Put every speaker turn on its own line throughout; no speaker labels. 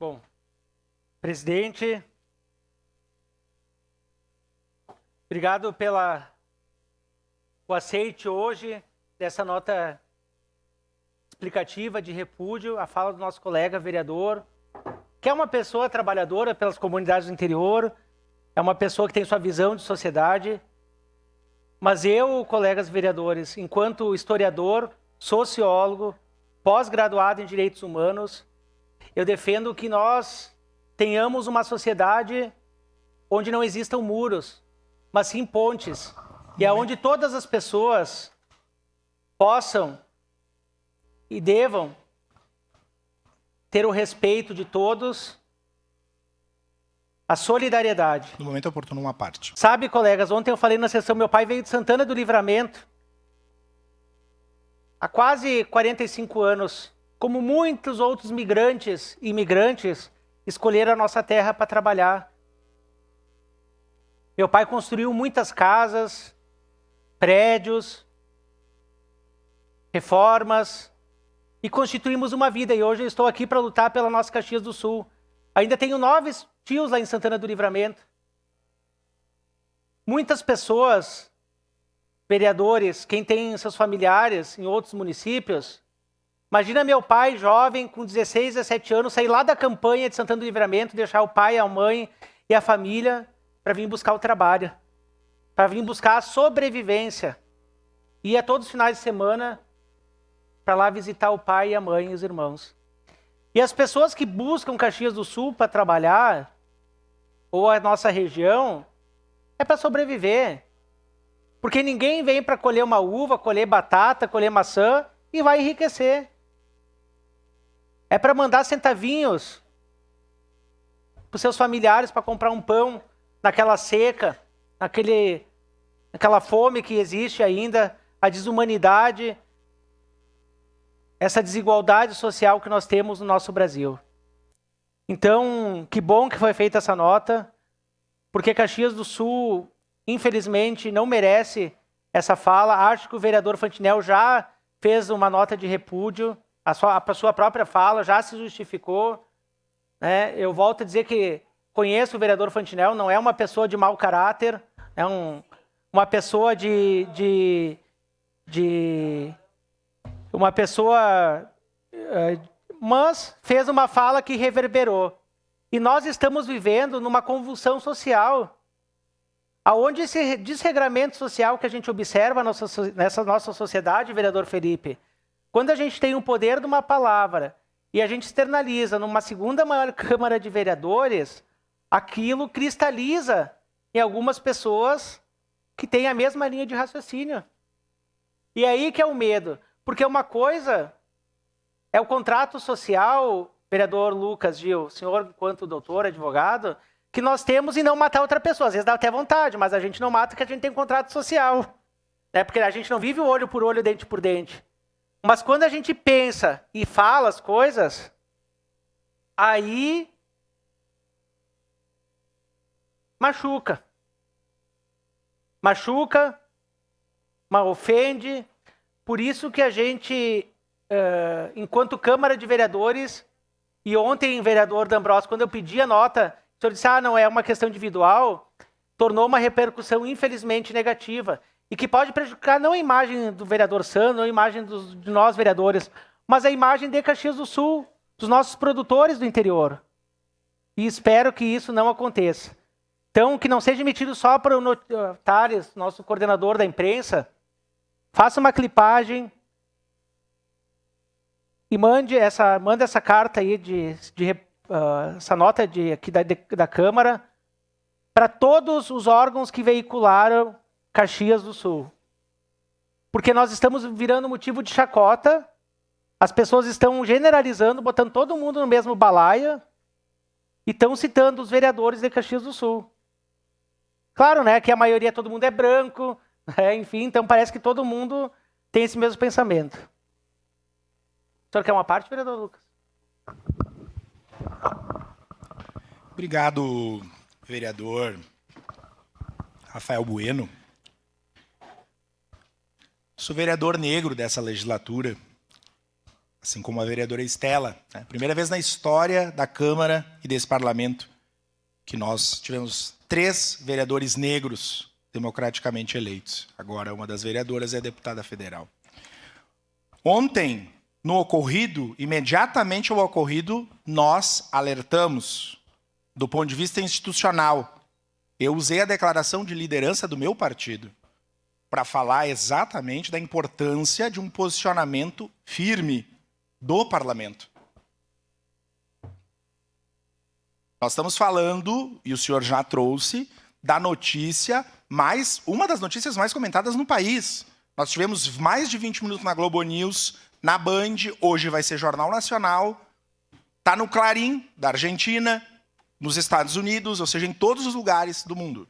Bom, presidente, obrigado o aceite hoje dessa nota explicativa de repúdio à fala do nosso colega vereador, que é uma pessoa trabalhadora pelas comunidades do interior, é uma pessoa que tem sua visão de sociedade, mas eu, colegas vereadores, enquanto historiador, sociólogo, pós-graduado em direitos humanos, eu defendo que nós tenhamos uma sociedade onde não existam muros, mas sim pontes, e aonde todas as pessoas possam e devam ter o respeito de todos, a solidariedade.
No momento oportuno, uma parte.
Sabe, colegas, ontem eu falei na sessão, meu pai veio de Santana do Livramento, há quase 45 anos, como muitos outros migrantes e imigrantes, escolheram a nossa terra para trabalhar. Meu pai construiu muitas casas, prédios, reformas, e constituímos uma vida. E hoje eu estou aqui para lutar pela nossa Caxias do Sul. Ainda tenho 9 tios lá em Santana do Livramento. Muitas pessoas, vereadores, quem tem seus familiares em outros municípios, imagina meu pai, jovem, com 16, 17 anos, sair lá da campanha de Santana do Livramento, deixar o pai, a mãe e a família para vir buscar o trabalho, para vir buscar a sobrevivência. Ia todos os finais de semana para lá visitar o pai, a mãe e os irmãos. E as pessoas que buscam Caxias do Sul para trabalhar, ou a nossa região, é para sobreviver. Porque ninguém vem para colher uma uva, colher batata, colher maçã e vai enriquecer. É para mandar centavinhos para os seus familiares para comprar um pão naquela seca, naquela fome que existe ainda, a desumanidade, essa desigualdade social que nós temos no nosso Brasil. Então, que bom que foi feita essa nota, porque Caxias do Sul, infelizmente, não merece essa fala. Acho que o vereador Fantinel já fez uma nota de repúdio, a sua própria fala, já se justificou. Né? Eu volto a dizer que conheço o vereador Fantinel, não é uma pessoa de mau caráter, é uma pessoa uma pessoa, mas fez uma fala que reverberou. E nós estamos vivendo numa convulsão social, aonde esse desregramento social que a gente observa nessa nossa sociedade, vereador Felipe, quando a gente tem o poder de uma palavra e a gente externaliza numa segunda maior Câmara de Vereadores, aquilo cristaliza em algumas pessoas que têm a mesma linha de raciocínio. E aí que é o medo. Porque uma coisa é o contrato social, vereador Lucas Gil, senhor enquanto doutor, advogado, que nós temos em não matar outra pessoa. Às vezes dá até vontade, mas a gente não mata porque a gente tem contrato social. Né? Porque a gente não vive olho por olho, dente por dente. Mas quando a gente pensa e fala as coisas, aí machuca. Machuca, ofende. Por isso que a gente, enquanto Câmara de Vereadores, e ontem, vereador D'Ambrosio, quando eu pedi a nota, o senhor disse, não é uma questão individual, tornou uma repercussão infelizmente negativa, e que pode prejudicar não a imagem do vereador Sandro, não a imagem de nós vereadores, mas a imagem de Caxias do Sul, dos nossos produtores do interior. E espero que isso não aconteça. Então, que não seja emitido só para o Thales, nosso coordenador da imprensa, faça uma clipagem e mande essa carta aí, essa nota aqui da Câmara para todos os órgãos que veicularam Caxias do Sul. Porque nós estamos virando motivo de chacota, as pessoas estão generalizando, botando todo mundo no mesmo balaio e estão citando os vereadores de Caxias do Sul. Claro, né, que a maioria, todo mundo é branco, enfim, então parece que todo mundo tem esse mesmo pensamento. O senhor quer uma parte, vereador Lucas?
Obrigado, vereador Rafael Bueno. Sou vereador negro dessa legislatura assim como a vereadora Estela. Né? Primeira vez na história da Câmara e desse parlamento que nós tivemos 3 vereadores negros democraticamente eleitos. Agora, uma das vereadoras é a deputada federal. Ontem, no ocorrido, imediatamente ao ocorrido, nós alertamos do ponto de vista institucional. Eu usei a declaração de liderança do meu partido para falar exatamente da importância de um posicionamento firme do parlamento. Nós estamos falando, e o senhor já trouxe, da notícia uma das notícias mais comentadas no país. Nós tivemos mais de 20 minutos na Globo News, na Band, hoje vai ser Jornal Nacional, está no Clarim, da Argentina, nos Estados Unidos, ou seja, em todos os lugares do mundo.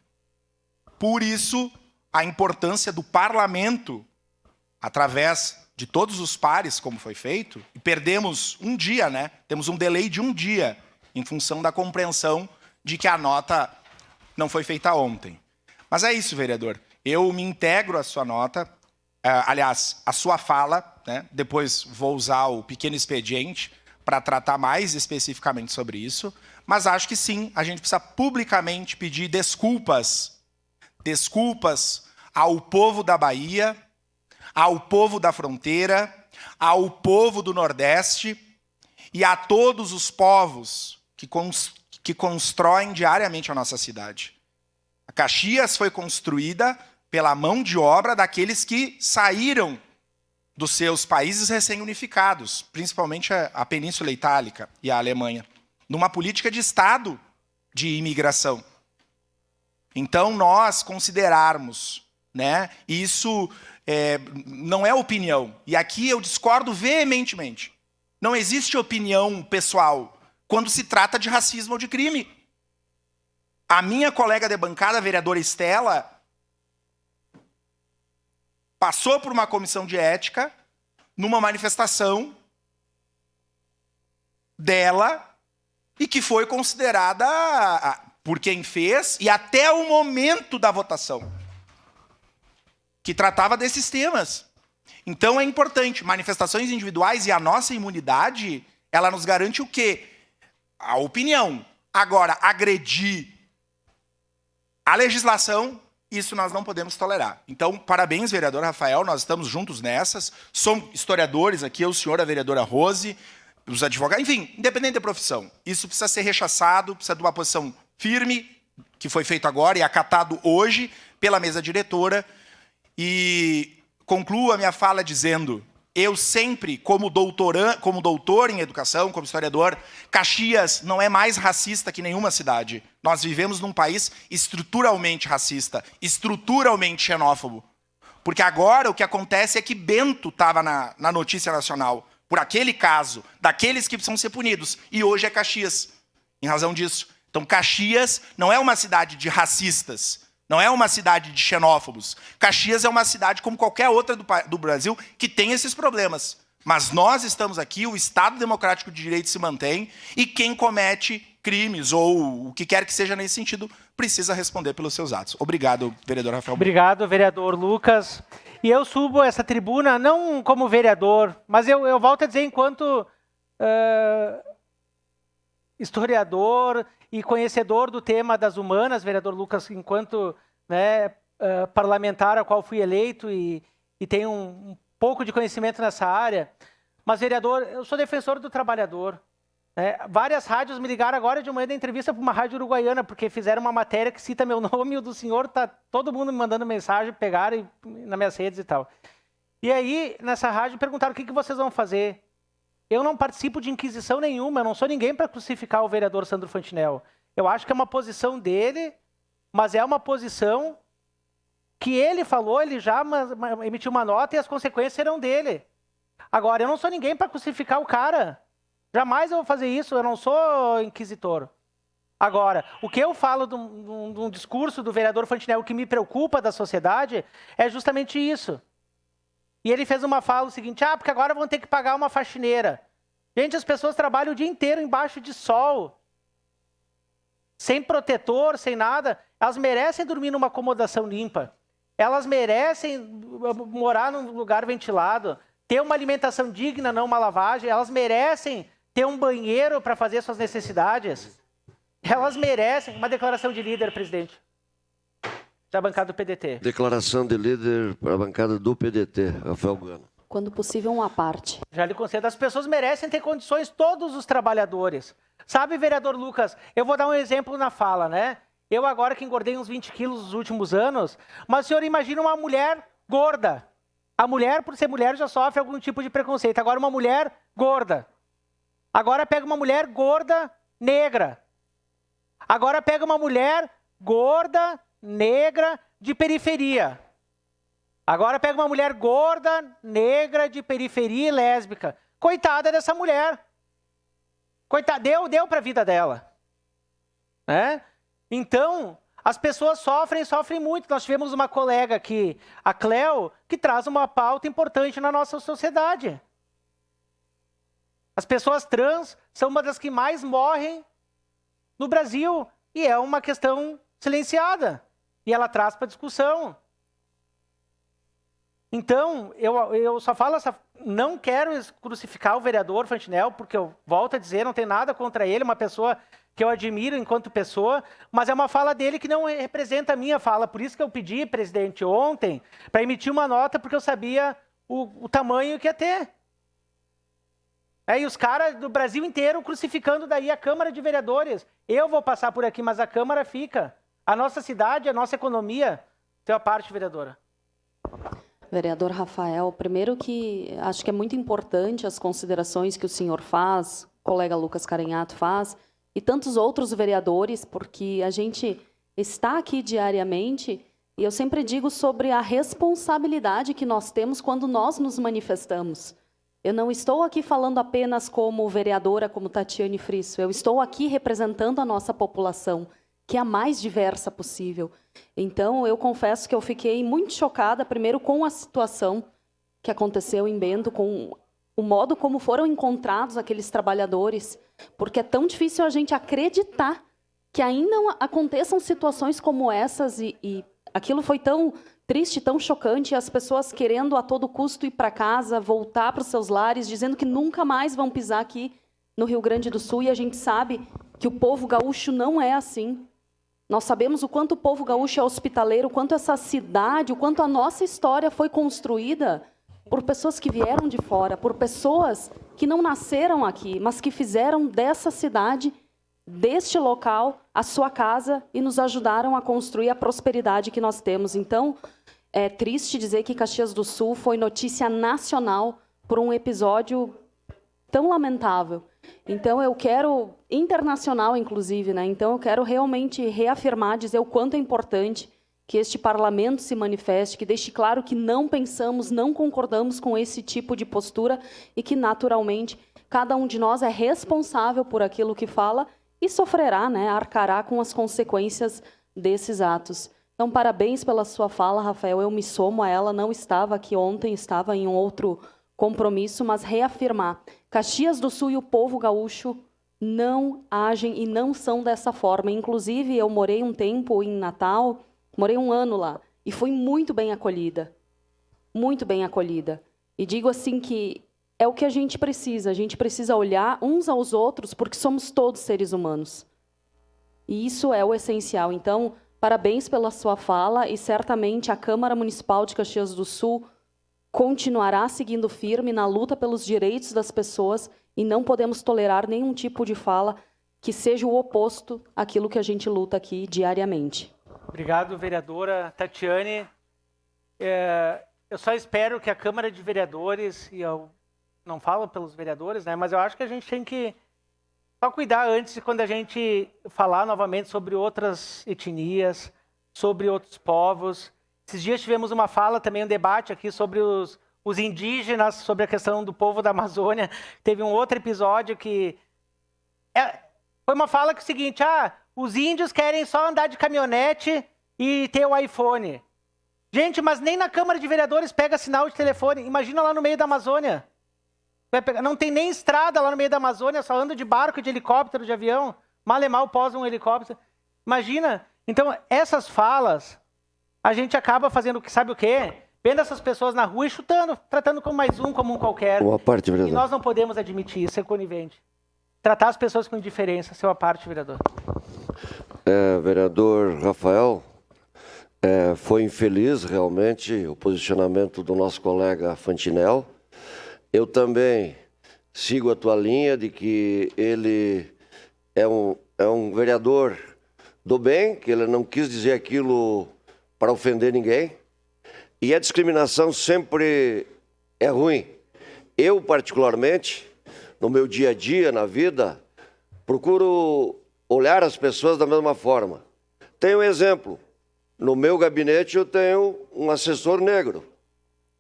Por isso, a importância do parlamento, através de todos os pares, como foi feito, e perdemos um dia, né? Temos um delay de um dia, em função da compreensão de que a nota não foi feita ontem. Mas é isso, vereador. Eu me integro à sua nota, aliás, à sua fala, né? Depois vou usar o pequeno expediente para tratar mais especificamente sobre isso, mas acho que sim, a gente precisa publicamente pedir desculpas ao povo da Bahia, ao povo da fronteira, ao povo do Nordeste e a todos os povos que constroem diariamente a nossa cidade. A Caxias foi construída pela mão de obra daqueles que saíram dos seus países recém-unificados, principalmente a Península Itálica e a Alemanha, numa política de Estado de imigração. Então, nós considerarmos, né, isso não é opinião. E aqui eu discordo veementemente. Não existe opinião pessoal quando se trata de racismo ou de crime. A minha colega de bancada, a vereadora Estela, passou por uma comissão de ética numa manifestação dela e que foi considerada por quem fez e até o momento da votação, que tratava desses temas. Então é importante, manifestações individuais e a nossa imunidade, ela nos garante o quê? A opinião. Agora, agredir a legislação, isso nós não podemos tolerar. Então, parabéns, vereador Rafael, nós estamos juntos nessas, somos historiadores aqui, o senhor, a vereadora Rose, os advogados, enfim, independente da profissão. Isso precisa ser rechaçado, precisa de uma posição firme, que foi feito agora e acatado hoje pela mesa diretora. E concluo a minha fala dizendo, eu sempre, como doutor em educação, como historiador, Caxias não é mais racista que nenhuma cidade. Nós vivemos num país estruturalmente racista, estruturalmente xenófobo. Porque agora o que acontece é que Bento estava na notícia nacional, por aquele caso, daqueles que precisam ser punidos. E hoje é Caxias, em razão disso. Então, Caxias não é uma cidade de racistas, não é uma cidade de xenófobos. Caxias é uma cidade como qualquer outra do Brasil que tem esses problemas. Mas nós estamos aqui, o Estado Democrático de Direito se mantém e quem comete crimes ou o que quer que seja nesse sentido precisa responder pelos seus atos. Obrigado, vereador Rafael.
Obrigado, vereador Lucas. E eu subo essa tribuna não como vereador, mas eu volto a dizer enquanto historiador e conhecedor do tema das humanas, vereador Lucas, enquanto parlamentar a qual fui eleito e tenho um pouco de conhecimento nessa área. Mas, vereador, eu sou defensor do trabalhador. Várias rádios me ligaram agora de manhã da entrevista para uma rádio uruguaiana, porque fizeram uma matéria que cita meu nome e o do senhor, tá todo mundo me mandando mensagem, pegaram nas minhas redes e tal. E aí, nessa rádio, perguntaram o que vocês vão fazer. Eu não participo de inquisição nenhuma, eu não sou ninguém para crucificar o vereador Sandro Fantinel. Eu acho que é uma posição dele, mas é uma posição que ele falou, ele já emitiu uma nota e as consequências serão dele. Agora, eu não sou ninguém para crucificar o cara. Jamais eu vou fazer isso, eu não sou inquisitor. Agora, o que eu falo de um discurso do vereador Fantinel que me preocupa da sociedade é justamente isso. E ele fez uma fala o seguinte, porque agora vão ter que pagar uma faxineira. Gente, as pessoas trabalham o dia inteiro embaixo de sol, sem protetor, sem nada. Elas merecem dormir numa acomodação limpa. Elas merecem morar num lugar ventilado, ter uma alimentação digna, não uma lavagem. Elas merecem ter um banheiro para fazer suas necessidades. Elas merecem uma declaração de líder, presidente, da bancada do PDT.
Declaração de líder para a bancada do PDT, Rafael Gano.
Quando possível, uma parte.
Já lhe concedo. As pessoas merecem ter condições, todos os trabalhadores. Sabe, vereador Lucas, eu vou dar um exemplo na fala, né? Eu agora que engordei uns 20 quilos nos últimos anos, mas o senhor imagina uma mulher gorda. A mulher, por ser mulher, já sofre algum tipo de preconceito. Agora uma mulher gorda. Agora pega uma mulher gorda, negra. Agora pega uma mulher gorda, negra, de periferia. Agora pega uma mulher gorda, negra, de periferia e lésbica. Coitada dessa mulher. Coitada, deu para a vida dela. Né? Então, as pessoas sofrem muito. Nós tivemos uma colega aqui, a Cleo, que traz uma pauta importante na nossa sociedade. As pessoas trans são uma das que mais morrem no Brasil. E é uma questão silenciada. E ela traz para discussão. Então, eu só falo não quero crucificar o vereador Fantinel, porque eu volto a dizer, não tem nada contra ele, uma pessoa que eu admiro enquanto pessoa, mas é uma fala dele que não representa a minha fala. Por isso que eu pedi, presidente, ontem, para emitir uma nota, porque eu sabia o tamanho que ia ter. E os caras do Brasil inteiro crucificando daí a Câmara de Vereadores. Eu vou passar por aqui, mas a Câmara fica. A nossa cidade, a nossa economia, tem a parte, vereadora.
Vereador Rafael, primeiro que acho que é muito importante as considerações que o senhor faz, o colega Lucas Carenhato faz, e tantos outros vereadores, porque a gente está aqui diariamente, e eu sempre digo sobre a responsabilidade que nós temos quando nós nos manifestamos. Eu não estou aqui falando apenas como vereadora, como Tatiane Frisso, eu estou aqui representando a nossa população, que é a mais diversa possível. Então, eu confesso que eu fiquei muito chocada, primeiro, com a situação que aconteceu em Bento, com o modo como foram encontrados aqueles trabalhadores, porque é tão difícil a gente acreditar que ainda aconteçam situações como essas e aquilo foi tão triste, tão chocante, as pessoas querendo a todo custo ir para casa, voltar para os seus lares, dizendo que nunca mais vão pisar aqui no Rio Grande do Sul, e a gente sabe que o povo gaúcho não é assim. Nós sabemos o quanto o povo gaúcho é hospitaleiro, o quanto essa cidade, o quanto a nossa história foi construída por pessoas que vieram de fora, por pessoas que não nasceram aqui, mas que fizeram dessa cidade, deste local, a sua casa e nos ajudaram a construir a prosperidade que nós temos. Então, é triste dizer que Caxias do Sul foi notícia nacional por um episódio tão lamentável. Então, eu quero, internacional inclusive, né? Então eu quero realmente reafirmar, dizer o quanto é importante que este parlamento se manifeste, que deixe claro que não pensamos, não concordamos com esse tipo de postura e que, naturalmente, cada um de nós é responsável por aquilo que fala e sofrerá, né? Arcará com as consequências desses atos. Então, parabéns pela sua fala, Rafael. Eu me somo a ela, não estava aqui ontem, estava em um outro compromisso, mas reafirmar. Caxias do Sul e o povo gaúcho não agem e não são dessa forma. Inclusive, eu morei um tempo em Natal, morei um ano lá, e fui muito bem acolhida. Muito bem acolhida. E digo assim que é o que a gente precisa olhar uns aos outros, porque somos todos seres humanos. E isso é o essencial. Então, parabéns pela sua fala, e certamente a Câmara Municipal de Caxias do Sul continuará seguindo firme na luta pelos direitos das pessoas e não podemos tolerar nenhum tipo de fala que seja o oposto àquilo que a gente luta aqui diariamente.
Obrigado, vereadora Tatiane. Eu só espero que a Câmara de Vereadores, e eu não falo pelos vereadores, né, mas eu acho que a gente tem que só cuidar antes de quando a gente falar novamente sobre outras etnias, sobre outros povos. Esses dias tivemos uma fala também, um debate aqui sobre os indígenas, sobre a questão do povo da Amazônia. Teve um outro episódio que foi uma fala que é o seguinte, os índios querem só andar de caminhonete e ter o iPhone. Gente, mas nem na Câmara de Vereadores pega sinal de telefone. Imagina lá no meio da Amazônia. Não tem nem estrada lá no meio da Amazônia, só anda de barco, de helicóptero, de avião. Mal e mal posa um helicóptero. Imagina. Então, essas falas, a gente acaba fazendo, sabe o quê? vendo essas pessoas na rua e chutando, tratando como mais um, como um qualquer.
Uma parte,
E
vereador.
nós não podemos admitir isso, ser conivente. Tratar as pessoas com indiferença, seu parte, vereador.
Vereador Rafael, foi infeliz realmente o posicionamento do nosso colega Fantinel. Eu também sigo a tua linha de que ele é um vereador do bem, que ele não quis dizer aquilo para ofender ninguém. E a discriminação sempre é ruim. Eu, particularmente, no meu dia a dia, na vida, procuro olhar as pessoas da mesma forma. Tenho um exemplo. No meu gabinete eu tenho um assessor negro.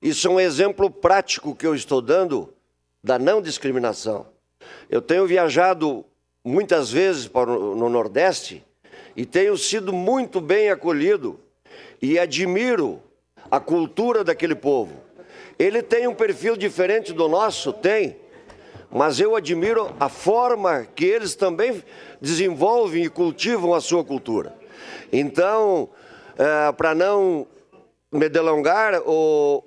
Isso é um exemplo prático que eu estou dando da não discriminação. Eu tenho viajado muitas vezes no Nordeste e tenho sido muito bem acolhido e admiro a cultura daquele povo. Ele tem um perfil diferente do nosso? Tem. Mas eu admiro a forma que eles também desenvolvem e cultivam a sua cultura. Então, para não me delongar, o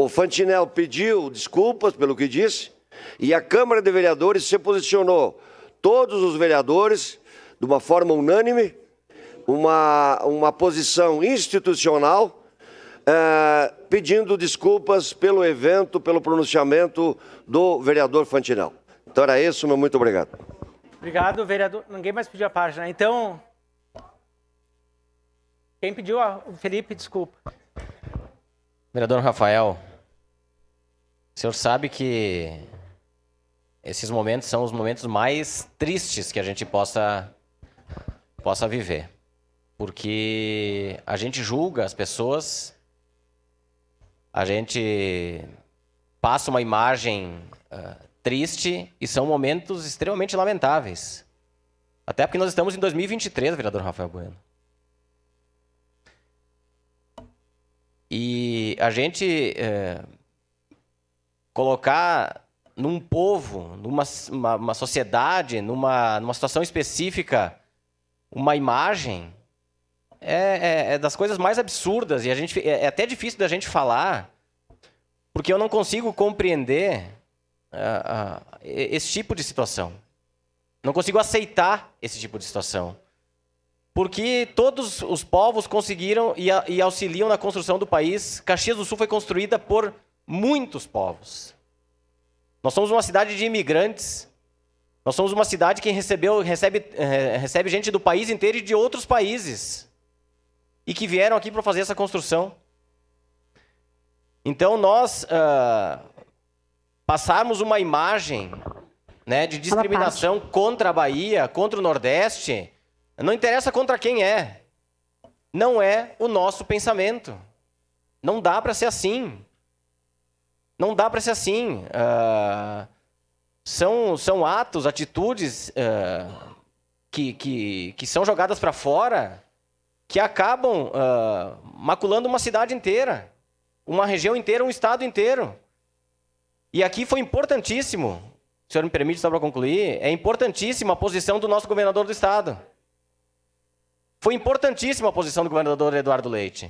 Fantinel pediu desculpas pelo que disse e a Câmara de Vereadores se posicionou. Todos os vereadores, de uma forma unânime, uma posição institucional, pedindo desculpas pelo evento, pelo pronunciamento do vereador Fantinel. Então era isso, meu muito obrigado.
Obrigado, vereador. Ninguém mais pediu a página. Então, quem pediu? O Felipe, desculpa.
Vereador Rafael, o senhor sabe que esses momentos são os momentos mais tristes que a gente possa viver. Porque a gente julga as pessoas, a gente passa uma imagem triste e são momentos extremamente lamentáveis. Até porque nós estamos em 2023, vereador Rafael Bueno. E a gente colocar num povo, numa sociedade, numa situação específica, uma imagem, é das coisas mais absurdas. E é até difícil da gente falar, porque eu não consigo compreender esse tipo de situação. Não consigo aceitar esse tipo de situação. Porque todos os povos conseguiram e auxiliam na construção do país. Caxias do Sul foi construída por muitos povos. Nós somos uma cidade de imigrantes. Nós somos uma cidade que recebe gente do país inteiro e de outros países. E que vieram aqui para fazer essa construção. Então nós passarmos uma imagem, né, de discriminação contra a Bahia, contra o Nordeste, não interessa contra quem é. Não é o nosso pensamento. Não dá para ser assim. Não dá para ser assim. São atos, atitudes que são jogadas para fora, que acabam maculando uma cidade inteira, uma região inteira, um estado inteiro. E aqui foi importantíssimo, se o senhor me permite só para concluir, é importantíssima a posição do nosso governador do estado. Foi importantíssima a posição do governador Eduardo Leite.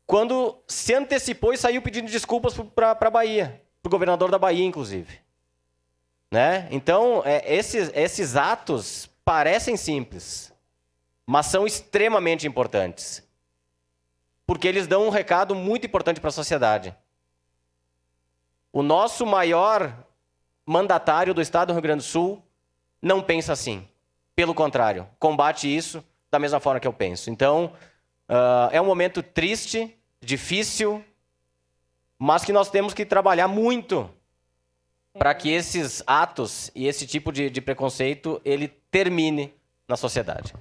Quando se antecipou e saiu pedindo desculpas para a Bahia, para o governador da Bahia, inclusive. Né? Então, esses atos parecem simples, mas são extremamente importantes. Porque eles dão um recado muito importante para a sociedade. O nosso maior mandatário do estado do Rio Grande do Sul não pensa assim. Pelo contrário, combate isso da mesma forma que eu penso. Então, é um momento triste, difícil, mas que nós temos que trabalhar muito para que esses atos e esse tipo de preconceito, ele termine na sociedade.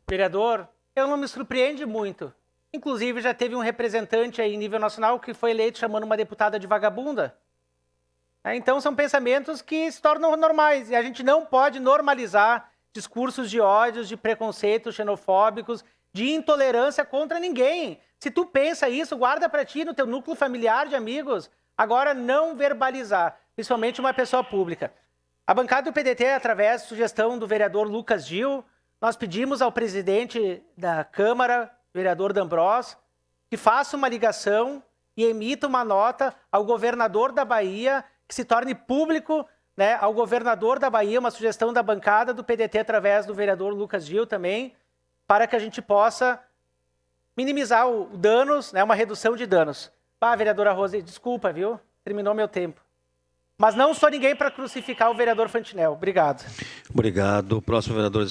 Vereador, eu não me surpreende muito. Inclusive, já teve um representante aí em nível nacional que foi eleito chamando uma deputada de vagabunda. Então, são pensamentos que se tornam normais. E a gente não pode normalizar discursos de ódios, de preconceitos xenofóbicos, de intolerância contra ninguém. Se tu pensa isso, guarda para ti no teu núcleo familiar de amigos. Agora, não verbalizar, principalmente uma pessoa pública. A bancada do PDT, através de sugestão do vereador Lucas Gil, nós pedimos ao presidente da Câmara, vereador D'Ambros, que faça uma ligação e emita uma nota ao governador da Bahia, que se torne público, né, ao governador da Bahia, uma sugestão da bancada do PDT através do vereador Lucas Gil também, para que a gente possa minimizar o danos, né, uma redução de danos. Vereadora Rose, desculpa, viu? Terminou meu tempo. Mas não sou ninguém para crucificar o vereador Fantinel. Obrigado.
Obrigado. Próximo vereador.